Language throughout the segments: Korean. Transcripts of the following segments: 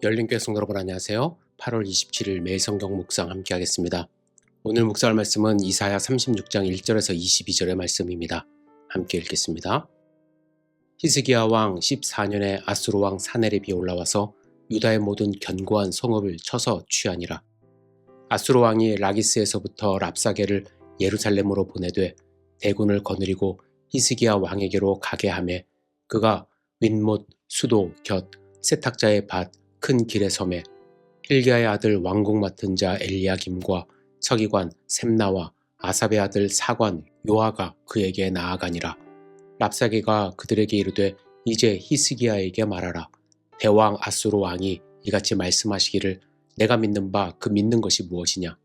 열린교회 성도 여러분 안녕하세요. 8월 27일 매일 성경 묵상 함께 하겠습니다. 오늘 묵상할 말씀은 이사야 36장 1절에서 22절의 말씀입니다. 함께 읽겠습니다. 히스기야 왕 14년에 아수르 왕 사네립이 올라와서 유다의 모든 견고한 성읍을 쳐서 취하니라. 아수르 왕이 라기스에서부터 랍사게를 예루살렘으로 보내되 대군을 거느리고 히스기야 왕에게로 가게 하매 그가 윗못 수도 곁 세탁자의 밭 큰 길의 섬에 힐기야의 아들 왕궁 맡은 자 엘리야김과 서기관 셈나와 아삽의 아들 사관 요아가 그에게 나아가니라. 랍사게가 그들에게 이르되 이제 히스기야에게 말하라. 대왕 아수르 왕이 이같이 말씀하시기를 내가 믿는 바 그 믿는 것이 무엇이냐.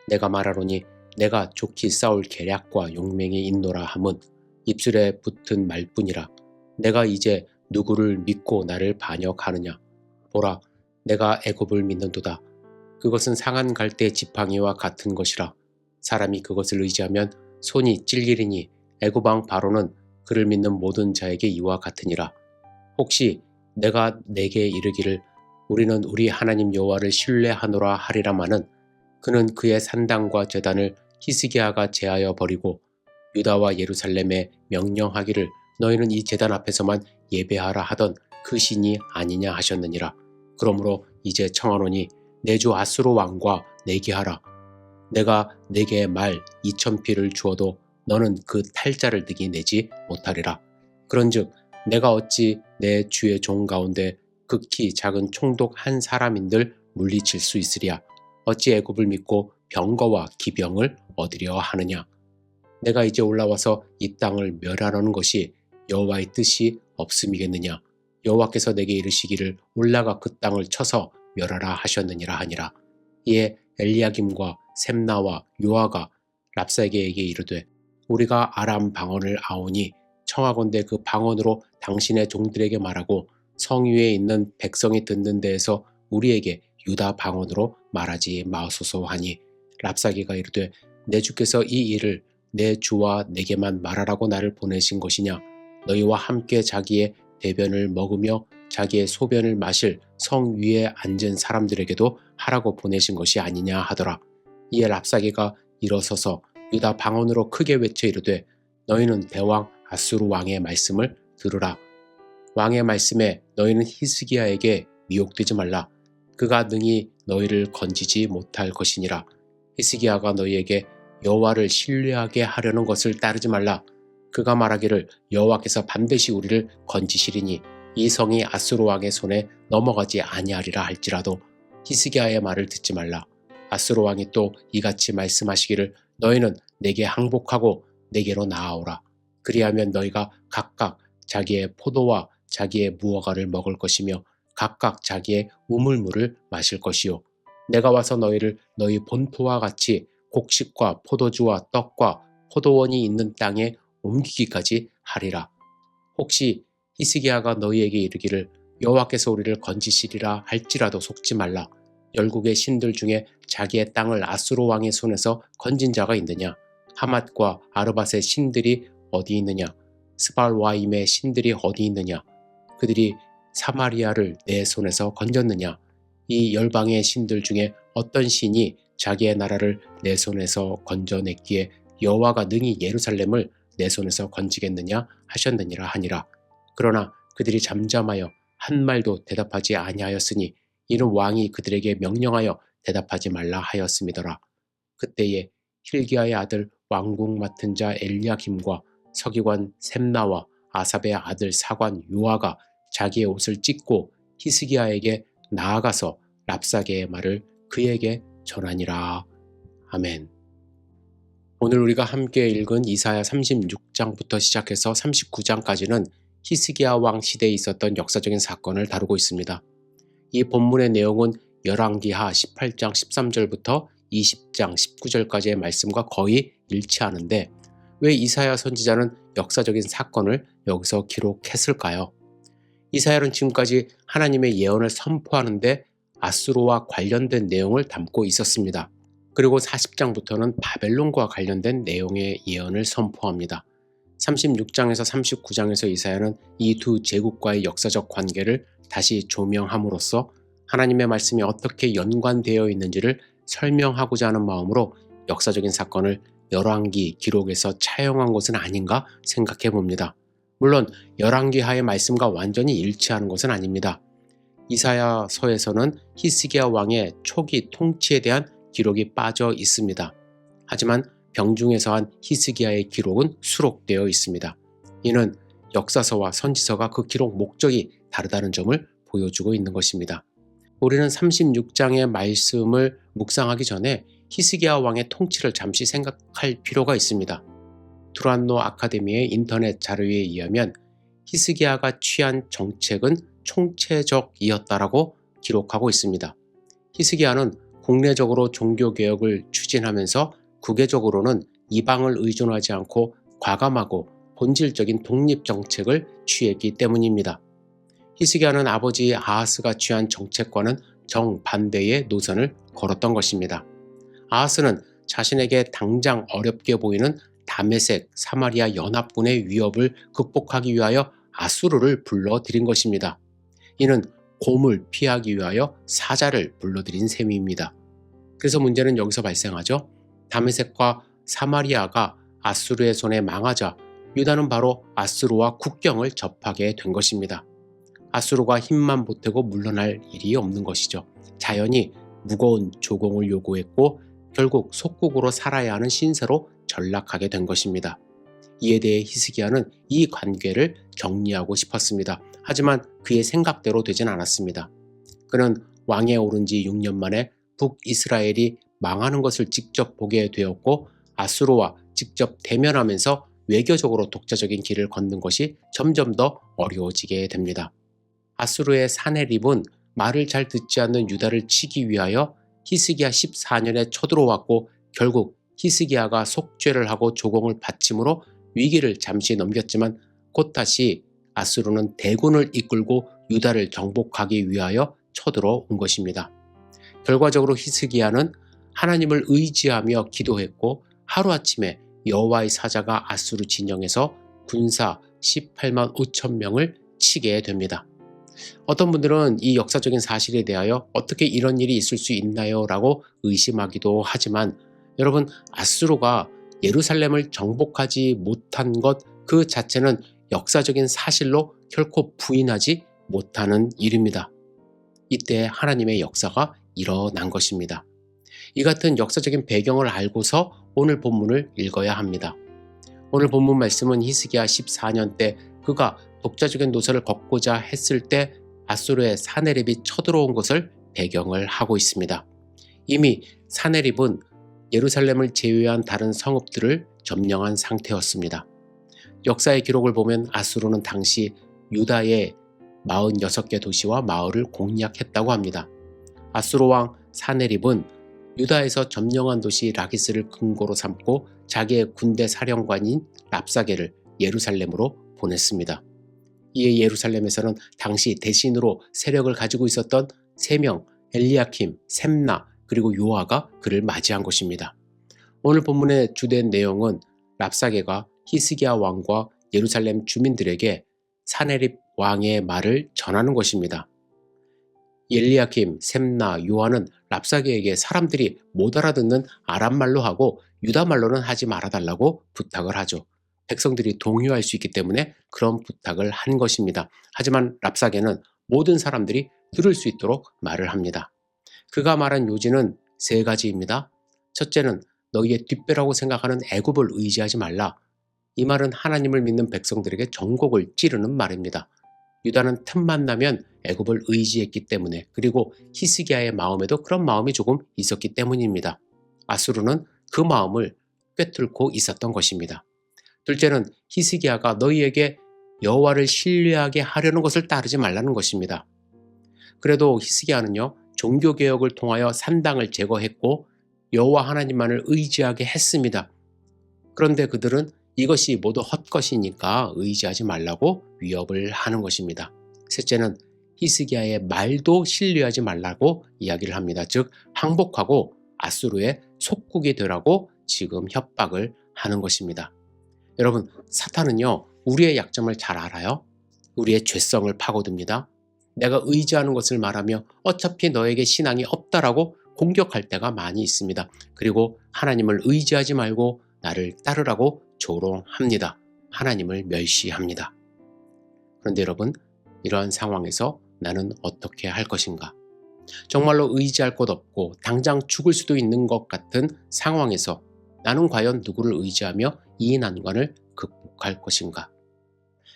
내가 말하노니 내가 좋게 싸울 계략과 용맹이 있노라 함은 입술에 붙은 말뿐이라. 내가 이제 누구를 믿고 나를 반역하느냐. 보라, 내가 애굽을 믿는도다. 그것은 상한 갈대 지팡이와 같은 것이라. 사람이 그것을 의지하면 손이 찔리리니 애굽 왕 바로는 그를 믿는 모든 자에게 이와 같으니라. 혹시 내가 내게 이르기를 우리는 우리 하나님 여호와를 신뢰하노라 하리라마는 그는 그의 산당과 제단을 히스기야가 제하여 버리고 유다와 예루살렘에 명령하기를 너희는 이 제단 앞에서만 예배하라 하던 그 신이 아니냐 하셨느니라. 그러므로 이제 청하노니 내 주 아수르 왕과 내기하라. 내가 내게 말 2,000피를 주어도 너는 그 탈자를 능히 내지 못하리라. 그런즉 내가 어찌 내 주의 종 가운데 극히 작은 총독 한 사람인들 물리칠 수 있으랴. 어찌 애굽을 믿고 병거와 기병을 얻으려 하느냐. 내가 이제 올라와서 이 땅을 멸하려는 것이 여호와의 뜻이 없음이겠느냐. 여호와께서 내게 이르시기를 올라가 그 땅을 쳐서 멸하라 하셨느니라 하니라. 이에 엘리야김과 셈나와 요아가 랍사게에게 이르되 우리가 아람 방언을 아오니 청하건대 그 방언으로 당신의 종들에게 말하고 성 위에 있는 백성이 듣는 데에서 우리에게 유다 방언으로 말하지 마소서 하니 랍사게가 이르되 내 주께서 이 일을 내 주와 내게만 말하라고 나를 보내신 것이냐. 너희와 함께 자기의 대변을 먹으며 자기의 소변을 마실 성 위에 앉은 사람들에게도 하라고 보내신 것이 아니냐 하더라. 이에 랍사게가 일어서서 유다 방언으로 크게 외쳐 이르되 너희는 대왕 아수르 왕의 말씀을 들으라. 왕의 말씀에 너희는 히스기야에게 미혹되지 말라. 그가 능히 너희를 건지지 못할 것이니라. 히스기야가 너희에게 여호와를 신뢰하게 하려는 것을 따르지 말라. 그가 말하기를 여호와께서 반드시 우리를 건지시리니 이 성이 아수르 왕의 손에 넘어가지 아니하리라 할지라도 히스기야의 말을 듣지 말라. 아수르 왕이 또 이같이 말씀하시기를 너희는 내게 항복하고 내게로 나아오라. 그리하면 너희가 각각 자기의 포도와 자기의 무화과를 먹을 것이며 각각 자기의 우물물을 마실 것이요. 내가 와서 너희를 너희 본토와 같이 곡식과 포도주와 떡과 포도원이 있는 땅에 옮기기까지 하리라. 혹시 히스기야가 너희에게 이르기를 여호와께서 우리를 건지시리라 할지라도 속지 말라. 열국의 신들 중에 자기의 땅을 아수르 왕의 손에서 건진 자가 있느냐. 하맛과 아르밧의 신들이 어디 있느냐. 스발와임의 신들이 어디 있느냐. 그들이 사마리아를 내 손에서 건졌느냐. 이 열방의 신들 중에 어떤 신이 자기의 나라를 내 손에서 건져냈기에 여호와가 능히 예루살렘을 내 손에서 건지겠느냐 하셨느니라 하니라. 그러나 그들이 잠잠하여 한 말도 대답하지 아니하였으니 이는 왕이 그들에게 명령하여 대답하지 말라 하였음이더라. 그때에 힐기야의 아들 왕궁 맡은 자 엘리야김과 서기관 셈나와 아삽의 아들 사관 요아가 자기의 옷을 찢고 히스기야에게 나아가서 랍사게의 말을 그에게 전하니라. 아멘. 오늘 우리가 함께 읽은 이사야 36장부터 시작해서 39장까지는 히스기야 왕 시대에 있었던 역사적인 사건을 다루고 있습니다. 이 본문의 내용은 열왕기하 18장 13절부터 20장 19절까지의 말씀과 거의 일치하는데 왜 이사야 선지자는 역사적인 사건을 여기서 기록했을까요? 이사야는 지금까지 하나님의 예언을 선포하는데 아수르와 관련된 내용을 담고 있었습니다. 그리고 40장부터는 바벨론과 관련된 내용의 예언을 선포합니다. 36장에서 39장에서 이사야는 이 두 제국과의 역사적 관계를 다시 조명함으로써 하나님의 말씀이 어떻게 연관되어 있는지를 설명하고자 하는 마음으로 역사적인 사건을 열왕기 기록에서 차용한 것은 아닌가 생각해 봅니다. 물론 열왕기하의 말씀과 완전히 일치하는 것은 아닙니다. 이사야서에서는 히스기야 왕의 초기 통치에 대한 기록이 빠져 있습니다. 하지만 병중에서 한 히스기야의 기록은 수록되어 있습니다. 이는 역사서와 선지서가 그 기록 목적이 다르다는 점을 보여주고 있는 것입니다. 우리는 36장의 말씀을 묵상하기 전에 히스기야 왕의 통치를 잠시 생각할 필요가 있습니다. 투란노 아카데미의 인터넷 자료에 의하면 히스기야가 취한 정책은 총체적이었다라고 기록하고 있습니다. 히스기야는 국내적으로 종교개혁을 추진하면서 국외적으로는 이방을 의존하지 않고 과감하고 본질적인 독립정책을 취했기 때문입니다. 히스기야는 아버지 아하스가 취한 정책과는 정반대의 노선을 걸었던 것입니다. 아하스는 자신에게 당장 어렵게 보이는 다메섹, 사마리아 연합군의 위협을 극복하기 위하여 아수르를 불러들인 것입니다. 이는 곰을 피하기 위하여 사자를 불러들인 셈입니다. 그래서 문제는 여기서 발생하죠. 다메섹과 사마리아가 아수르의 손에 망하자 유다는 바로 아수르와 국경을 접하게 된 것입니다. 아수르가 힘만 보태고 물러날 일이 없는 것이죠. 자연히 무거운 조공을 요구했고 결국 속국으로 살아야 하는 신세로 전락하게 된 것입니다. 이에 대해 히스기야는 이 관계를 정리하고 싶었습니다. 하지만 그의 생각대로 되진 않았습니다. 그는 왕에 오른 지 6년 만에 북이스라엘이 망하는 것을 직접 보게 되었고 아수르와 직접 대면하면서 외교적으로 독자적인 길을 걷는 것이 점점 더 어려워지게 됩니다. 아수르의 사네립은 말을 잘 듣지 않는 유다를 치기 위하여 히스기야 14년에 쳐들어왔고 결국 히스기야가 속죄를 하고 조공을 바침으로 위기를 잠시 넘겼지만 곧 다시 아수르는 대군을 이끌고 유다를 정복하기 위하여 쳐들어온 것입니다. 결과적으로 히스기야는 하나님을 의지하며 기도했고 하루아침에 여호와의 사자가 아수르 진영에서 군사 18만 5천 명을 치게 됩니다. 어떤 분들은 이 역사적인 사실에 대하여 어떻게 이런 일이 있을 수 있나요? 라고 의심하기도 하지만 여러분, 아수르가 예루살렘을 정복하지 못한 것 그 자체는 역사적인 사실로 결코 부인하지 못하는 일입니다. 이때 하나님의 역사가 일어난 것입니다. 이 같은 역사적인 배경을 알고서 오늘 본문을 읽어야 합니다. 오늘 본문 말씀은 히스기야 14년 때 그가 독자적인 노선을 걷고자 했을 때 아수르의 사네립이 쳐들어온 것을 배경을 하고 있습니다. 이미 사네립은 예루살렘을 제외한 다른 성읍들을 점령한 상태였습니다. 역사의 기록을 보면 아수르는 당시 유다의 46개 도시와 마을을 공략했다고 합니다. 아수르 왕 사네립은 유다에서 점령한 도시 라기스를 근거로 삼고 자기의 군대 사령관인 랍사게를 예루살렘으로 보냈습니다. 이에 예루살렘에서는 당시 대신으로 세력을 가지고 있었던 3명 엘리야킴, 셈나 그리고 요아가 그를 맞이한 것입니다. 오늘 본문의 주된 내용은 랍사게가 히스기야 왕과 예루살렘 주민들에게 사네립 왕의 말을 전하는 것입니다. 엘리야킴, 셈나, 요아는 랍사게에게 사람들이 못 알아듣는 아람말로 하고 유다말로는 하지 말아달라고 부탁을 하죠. 백성들이 동요할 수 있기 때문에 그런 부탁을 한 것입니다. 하지만 랍사게는 모든 사람들이 들을 수 있도록 말을 합니다. 그가 말한 요지는 3가지입니다. 첫째는 너희의 뒷배라고 생각하는 애굽을 의지하지 말라. 이 말은 하나님을 믿는 백성들에게 정곡을 찌르는 말입니다. 유다는 틈만 나면 애굽을 의지했기 때문에 그리고 히스기야의 마음에도 그런 마음이 조금 있었기 때문입니다. 아수르는 그 마음을 꿰뚫고 있었던 것입니다. 둘째는 히스기야가 너희에게 여호와를 신뢰하게 하려는 것을 따르지 말라는 것입니다. 그래도 히스기야는요, 종교개혁을 통하여 산당을 제거했고 여호와 하나님만을 의지하게 했습니다. 그런데 그들은 이것이 모두 헛것이니까 의지하지 말라고 위협을 하는 것입니다. 셋째는 히스기야의 말도 신뢰하지 말라고 이야기를 합니다. 즉 항복하고 아수르의 속국이 되라고 지금 협박을 하는 것입니다. 여러분, 사탄은요 우리의 약점을 잘 알아요. 우리의 죄성을 파고듭니다. 내가 의지하는 것을 말하며 어차피 너에게 신앙이 없다라고 공격할 때가 많이 있습니다. 그리고 하나님을 의지하지 말고 나를 따르라고 조롱합니다. 하나님을 멸시합니다. 그런데 여러분, 이러한 상황에서 나는 어떻게 할 것인가? 정말로 의지할 곳 없고 당장 죽을 수도 있는 것 같은 상황에서 나는 과연 누구를 의지하며 이 난관을 극복할 것인가?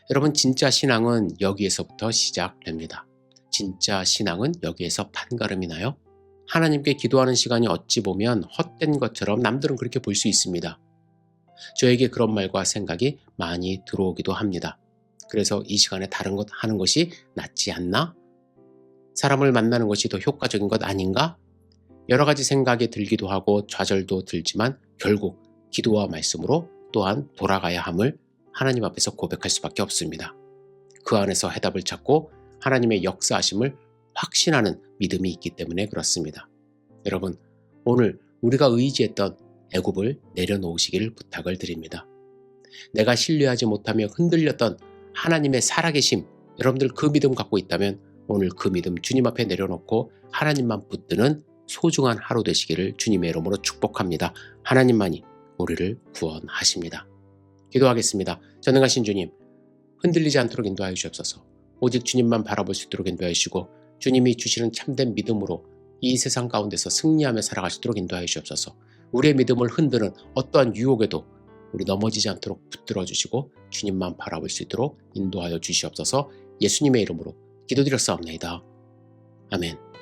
여러분, 진짜 신앙은 여기에서부터 시작됩니다. 진짜 신앙은 여기에서 판가름이 나요. 하나님께 기도하는 시간이 어찌 보면 헛된 것처럼 남들은 그렇게 볼 수 있습니다. 저에게 그런 말과 생각이 많이 들어오기도 합니다. 그래서 이 시간에 다른 것 하는 것이 낫지 않나? 사람을 만나는 것이 더 효과적인 것 아닌가? 여러 가지 생각이 들기도 하고 좌절도 들지만 결국 기도와 말씀으로 또한 돌아가야 함을 하나님 앞에서 고백할 수밖에 없습니다. 그 안에서 해답을 찾고 하나님의 역사하심을 확신하는 믿음이 있기 때문에 그렇습니다. 여러분, 오늘 우리가 의지했던 애굽을 내려놓으시기를 부탁을 드립니다. 내가 신뢰하지 못하며 흔들렸던 하나님의 살아계심, 여러분들 그 믿음 갖고 있다면 오늘 그 믿음 주님 앞에 내려놓고 하나님만 붙드는 소중한 하루 되시기를 주님의 이름으로 축복합니다. 하나님만이 우리를 구원하십니다. 기도하겠습니다. 전능하신 주님, 흔들리지 않도록 인도하여 주옵소서. 오직 주님만 바라볼 수 있도록 인도하여 주시고 주님이 주시는 참된 믿음으로 이 세상 가운데서 승리하며 살아갈 수 있도록 인도하여 주옵소서. 우리의 믿음을 흔드는 어떠한 유혹에도 우리 넘어지지 않도록 붙들어 주시고 주님만 바라볼 수 있도록 인도하여 주시옵소서. 예수님의 이름으로 기도드렸사옵나이다. 아멘.